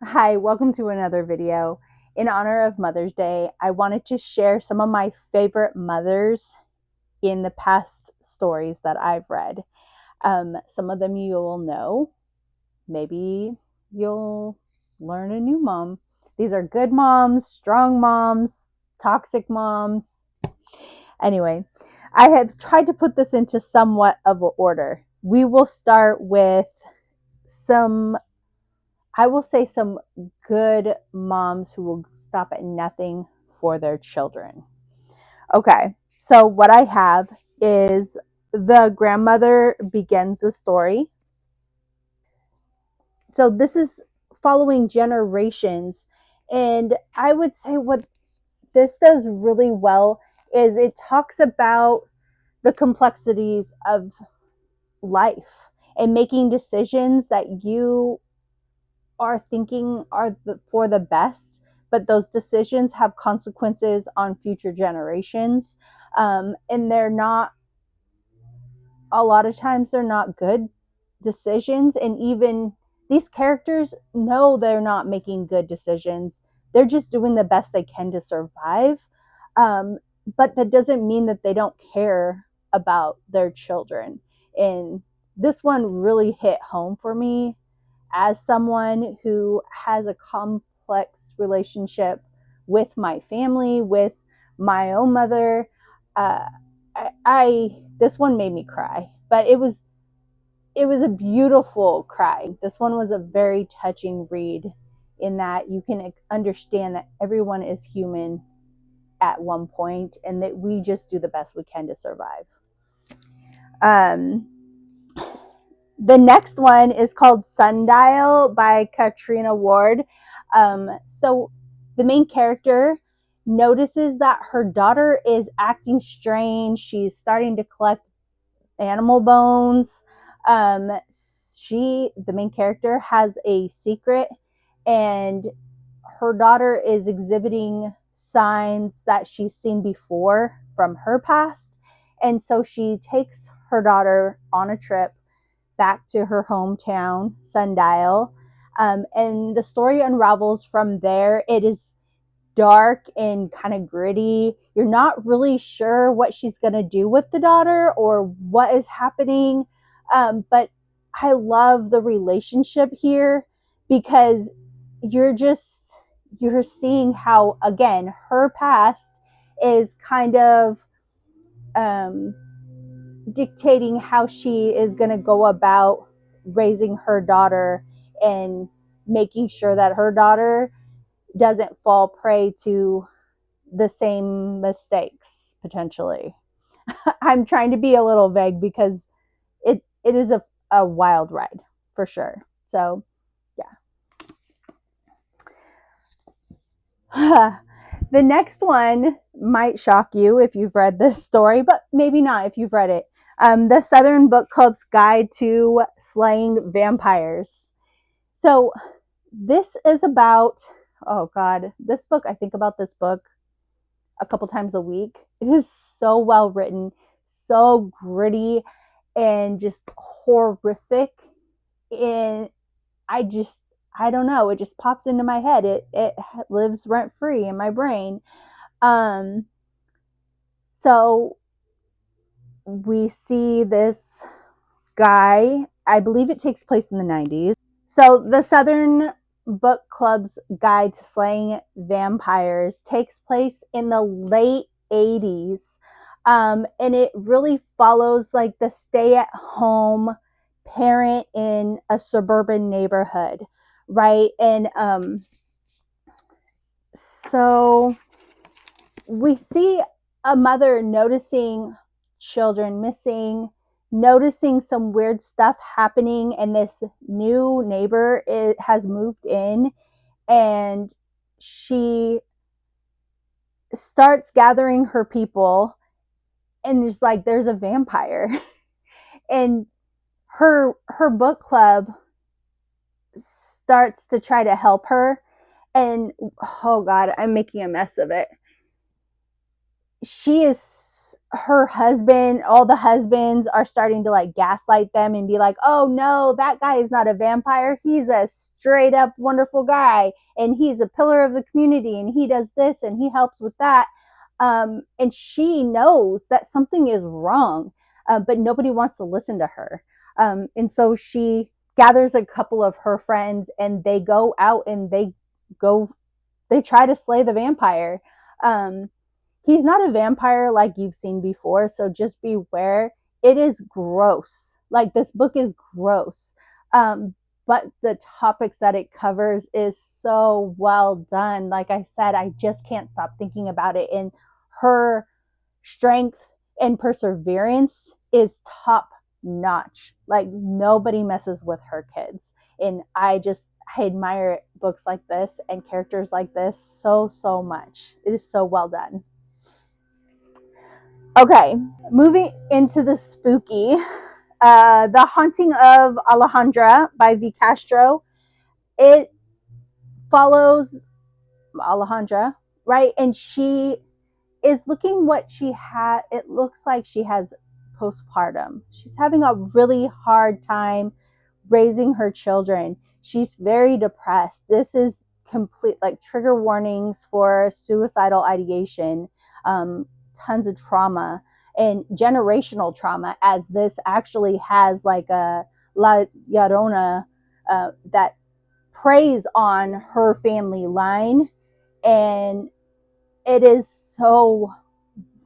Hi, welcome to another video. In honor of Mother's Day, I wanted to share some of my favorite mothers in the past stories that I've read. Some of them you'll know. Maybe you'll learn a new mom. These are good moms, strong moms, toxic moms. Anyway, I have tried to put this into somewhat of an order. We will start with some I will say some good moms who will stop at nothing for their children. Okay, so what I have is the grandmother begins the story. So this is following generations. And I would say what this does really well is it talks about the complexities of life and making decisions that you are thinking are for the best, but those decisions have consequences on future generations. And they're not, a lot of times, they're not good decisions. And even these characters know they're not making good decisions, they're just doing the best they can to survive. Um, but that doesn't mean that they don't care about their children. And this one really hit home for me as someone who has a complex relationship with my family, with my own mother. Uh, I this one made me cry, but it was a beautiful cry. This one was a very touching read in that you can understand that everyone is human at one point and that we just do the best we can to survive. Um, the next one is called Sundial by Katrina Ward. So the main character notices that her daughter is acting strange. She's starting to collect animal bones. The main character, has a secret, and her daughter is exhibiting signs that she's seen before from her past. And so she takes her daughter on a trip back to her hometown, Sundial. And the story unravels from there. It is dark and kind of gritty. You're not really sure what she's going to do with the daughter or what is happening. But I love the relationship here because you're just you're seeing how, again, her past is kind of um, dictating how she is going to go about raising her daughter and making sure that her daughter doesn't fall prey to the same mistakes potentially. I'm trying to be a little vague because it is a wild ride for sure. So yeah. The next one might shock you if you've read this story, but maybe not if you've read it. The Southern Book Club's Guide to Slaying Vampires. So this is about, oh God, this book, I think about this book a couple times a week. It is so well written, so gritty, and just horrific. And I just, I don't know, it just pops into my head. It lives rent free in my brain. Um, so we see this guy. I believe it takes place in the 90s. So the Southern Book Club's Guide to Slaying Vampires takes place in the late 80s. And it really follows like the stay at home parent in a suburban neighborhood, right? And so we see a mother noticing children missing, noticing some weird stuff happening, and this new neighbor has moved in, and she starts gathering her people, and it's like there's a vampire, and her book club starts to try to help her, and oh God, I'm making a mess of it. She is her husband, all the husbands are starting to like gaslight them and be like, oh no, that guy is not a vampire. He's a straight up wonderful guy. And he's a pillar of the community. And he does this and he helps with that. And she knows that something is wrong, but nobody wants to listen to her. And so she gathers a couple of her friends and they go out and they try to slay the vampire. Um, he's not a vampire like you've seen before, so just beware. It is gross. Like, this book is gross. But the topics that it covers is so well done. Like I said, I just can't stop thinking about it. And her strength and perseverance is top notch. Like, nobody messes with her kids. And I admire books like this and characters like this so much. It is so well done. Okay, moving into the spooky. The Haunting of Alejandra by V. Castro. It follows Alejandra, right? And she is looking what she had. It looks like she has postpartum. She's having a really hard time raising her children. She's very depressed. This is complete, like, trigger warnings for suicidal ideation, tons of trauma and generational trauma, as this actually has like a La Llorona that preys on her family line. And it is so,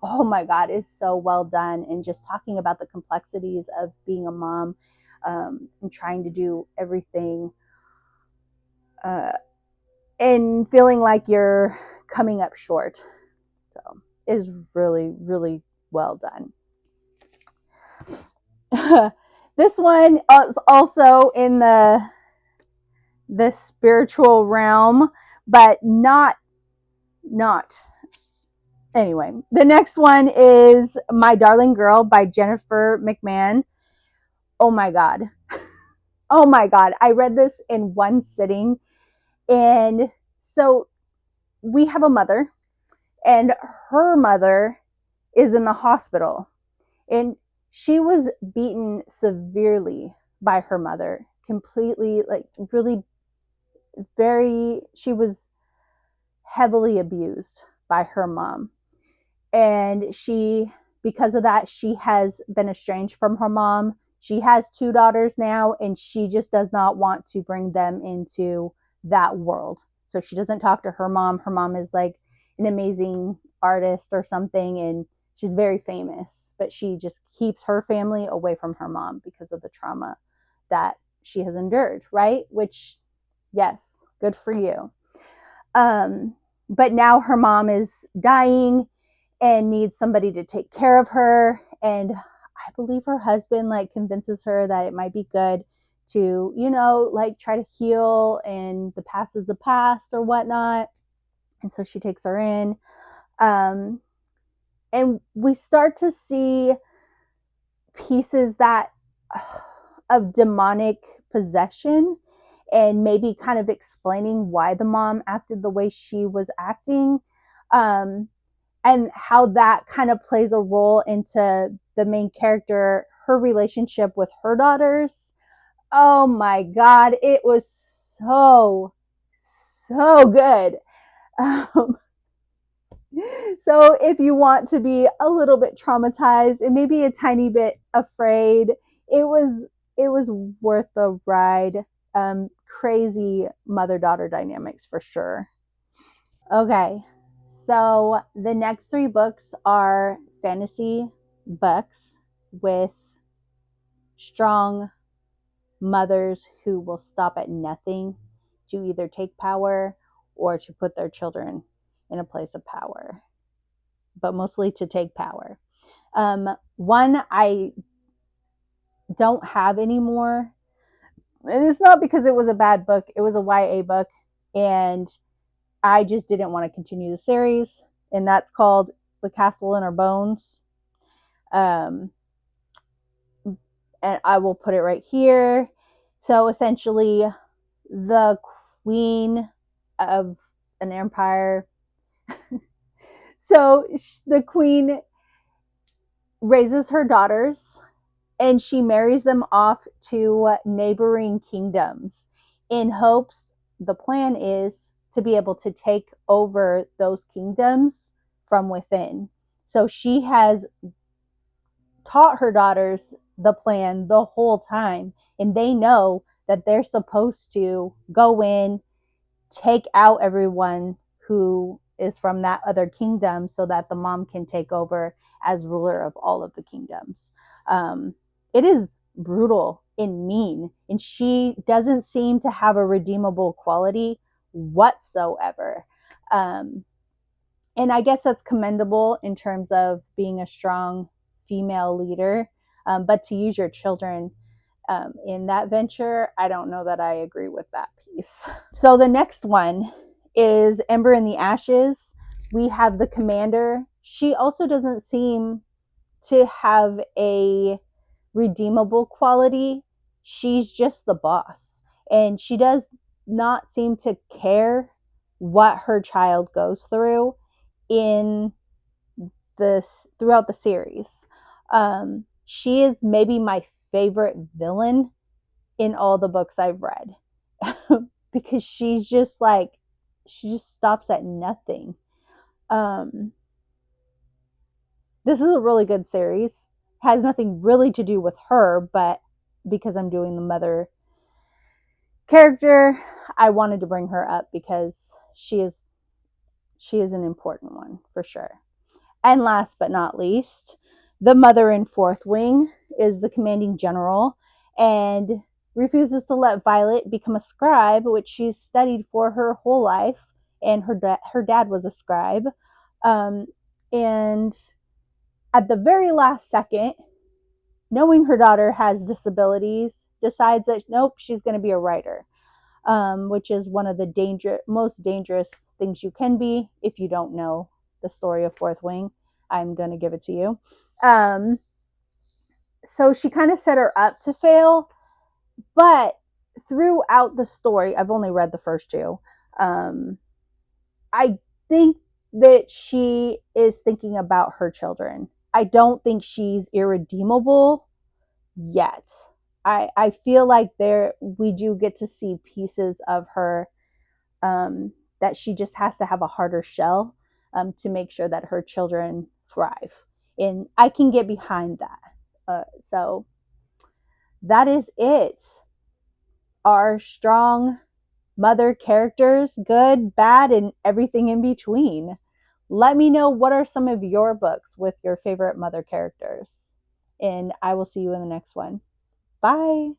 oh my God, it's so well done. And just talking about the complexities of being a mom, and trying to do everything, uh, and feeling like you're coming up short. So it is really, really well done. This one is also in the spiritual realm, but not anyway. The next one is My Darling Girl by Jennifer McMahon. Oh my God. Oh my God. I read this in one sitting. And so we have a mother, and her mother is in the hospital. And she was beaten severely by her mother, completely, like, really she was heavily abused by her mom. And because of that, she has been estranged from her mom. She has two daughters now, and she just does not want to bring them into that world. So she doesn't talk to her mom. Her mom is like an amazing artist or something, and she's very famous, but she just keeps her family away from her mom because of the trauma that she has endured, right? Which, yes, good for you. But now her mom is dying and needs somebody to take care of her. And I believe her husband like convinces her that it might be good to, like, try to heal, and the past is the past or whatnot. And so she takes her in. And we start to see pieces of demonic possession, and maybe kind of explaining why the mom acted the way she was acting, and how that kind of plays a role into the main character, her relationship with her daughters. Oh my God, it was so good. Um, so if you want to be a little bit traumatized and maybe a tiny bit afraid, it was worth the ride. Crazy mother-daughter dynamics for sure. Okay, so the next three books are fantasy books with strong mothers who will stop at nothing to either take power or to put their children in a place of power, but mostly to take power. One I don't have anymore, and it's not because it was a bad book, it was a YA book, and I just didn't want to continue the series, and that's called The Castle in Our Bones. Um, and I will put it right here. So essentially, the queen of an empire. So the queen raises her daughters, and she marries them off to neighboring kingdoms in hopes, the plan is to be able to take over those kingdoms from within. So she has taught her daughters the plan the whole time, and they know that they're supposed to go in, take out everyone who is from that other kingdom so that the mom can take over as ruler of all of the kingdoms. It is brutal and mean, and she doesn't seem to have a redeemable quality whatsoever. Um, and I guess that's commendable in terms of being a strong female leader. But to use your children in that venture, I don't know that I agree with that piece. So the next one is Ember in the Ashes. We have the commander. She also doesn't seem to have a redeemable quality. She's just the boss. And she does not seem to care what her child goes through in this throughout the series. She is maybe my favorite villain in all the books I've read because she's just like, she just stops at nothing. Um, this is a really good series. Has nothing really to do with her, but because I'm doing the mother character, I wanted to bring her up because she is an important one for sure. And last but not least, the mother in Fourth Wing is the commanding general and refuses to let Violet become a scribe, which she's studied for her whole life, and her dad was a scribe. Um, and at the very last second, knowing her daughter has disabilities, decides that nope, she's going to be a writer, which is one of the most dangerous things you can be if you don't know the story of Fourth Wing. I'm going to give it to you. Um, so she kind of set her up to fail, but throughout the story, I've only read the first two. I think that she is thinking about her children. I don't think she's irredeemable yet. I feel like there we do get to see pieces of her that she just has to have a harder shell to make sure that her children thrive. And I can get behind that. So that is it. Our strong mother characters, good, bad, and everything in between. Let me know what are some of your books with your favorite mother characters. And I will see you in the next one. Bye.